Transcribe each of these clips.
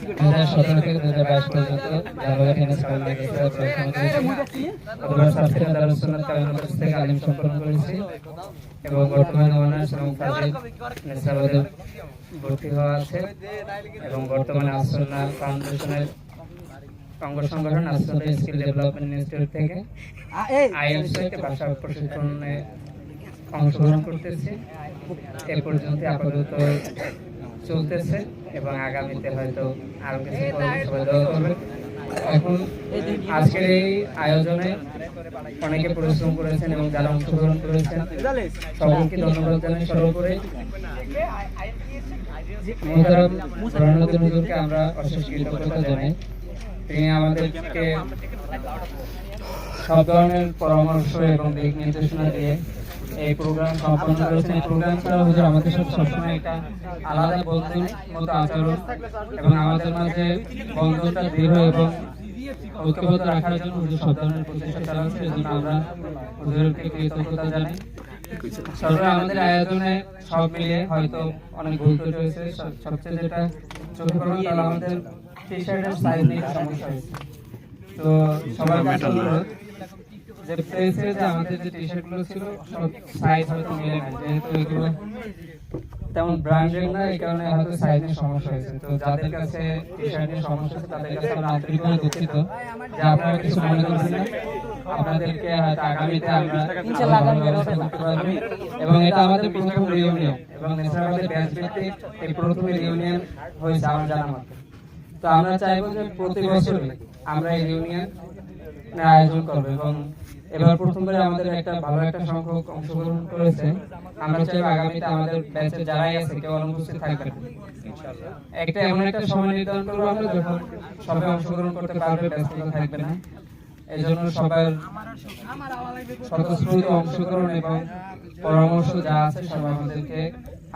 2017 থেকে 2022 পর্যন্ত জালগা টেনিস কলেজে পড়াশোনা করেছি। অথবা সাফিরা দারুস সুন্নাত কামিল থেকে আলিম সম্পন্ন করেছি এবং বর্তমানে অনার্স এবং ফাজিল নেসাবাদে ভর্তি হওয়া আছে এবং বর্তমানে আসন্না ফাউন্ডেশনের অঙ্গ সংগঠন আসন্না স্কিল ডেভেলপমেন্ট ইনস্টিটিউট থেকে আইএলটিএস এর ভাষা প্রশিক্ষণে অংশগ্রহণ করতেছি। এ পর্যন্ত আপাতত চলতেছে এবং আগামীতে হয়তো আরো কিছু সবাই দোয়া করবে। এখন আজকের এই আয়োজনে অনেকে পরিশ্রম করেছেন এবং যারা অংশগ্রহণ করেছেন সকলকে ধন্যবাদ জানাই। সর্বোপরি মুহতারাম বুরহানুদ্দিন হুজুরকে আমরা অশেষ কৃতজ্ঞতা জানাই। তিনি আমাদেরকে সব ধরনের পরামর্শ এবং দিক নির্দেশনা দিয়ে এই প্রোগ্রাম সম্পন্ন করেছেন। এই প্রোগ্রামটা হুজুর আমাদের সাথে সবসময় একটা আলাদা বন্ধুর মতো আচরণ এবং আমাদের মাঝে বন্ধনটা দৃঢ় এবং ঐক্যবদ্ধ রাখার জন্য হুজুর সব ধরনের প্রচেষ্টা চালাচ্ছেন। এজন্য আমরা হুজুরকে কৃতজ্ঞতা জানাই। সর্বদা আমাদের আয়োজনে সব মিলিয়ে হয়তো অনেক ভুল ত্রুটি হয়েছে। সবচেয়ে যেটা চোখে পড়ে তাহলে আমাদের টি শার্টের সাইজ নিয়ে সমস্যা হয়েছে। তো সবার কাছে অনুরোধ যে প্রেসে যে আমাদের যে টি শার্ট গুলো ছিল সব সাইজ হয়তো মিলে না, যেহেতু এগুলো তেমন ব্র্যান্ডেড না, এই কারণে হয়তো সাইজের সমস্যা হয়েছে। তো যাদের কাছে টি শার্টের সমস্যা আছে তাদের কাছে আমরা আন্তরিকভাবে দুঃখিত যে আপনারা কিছু মনে করবেন না। আপনাদেরকে হয়তো আগামীতে আমরা ইনশাআল্লাহ ব্যবস্থা করতে পারবো এবং এটা আমাদের প্রথম রিউনিয়ন এবং নেসারাবাদের ব্যাচ ভিত্তিক এই প্রথম রিউনিয়ন হয়েছে আমার জানা মতে। তো আমরা চাইবো যে প্রতি বছরই আমরা এই রিউনিয়ন আয়োজন করবো এবং এবার প্রথমবারে আমাদের একটা ভালো একটা সংখ্যক অংশগ্রহণ করেছে। আমরা চাইবো আগামীতে আমাদের ব্যাচে যারাই আছে কেউ অনুপস্থিত থাকবে ইনশাআল্লাহ। একটা এমন একটা সময় নির্ধারণ করবো আমরা যখন সবাই অংশগ্রহণ করতে পারবে, ব্যস্ততা থাকবে না। এই জন্য সবার স্বতঃস্ফূর্ত অংশগ্রহণ এবং পরামর্শ যা আছে সব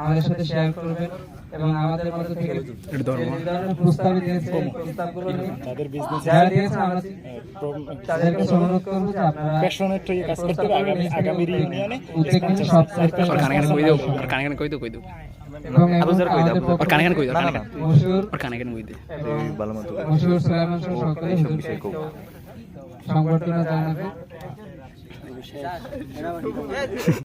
আমাদের সাথে শেয়ার করবেন এবং আমাদের মধ্যে থেকে প্রস্তাব দিয়েছে প্রস্তাবগুলো যারা দিয়েছে আমরা তাদেরকে অনুরোধ করবো যে আপনারা কাজ করতে আগামী রিউনিয়নে সব সংগঠন জানাবে।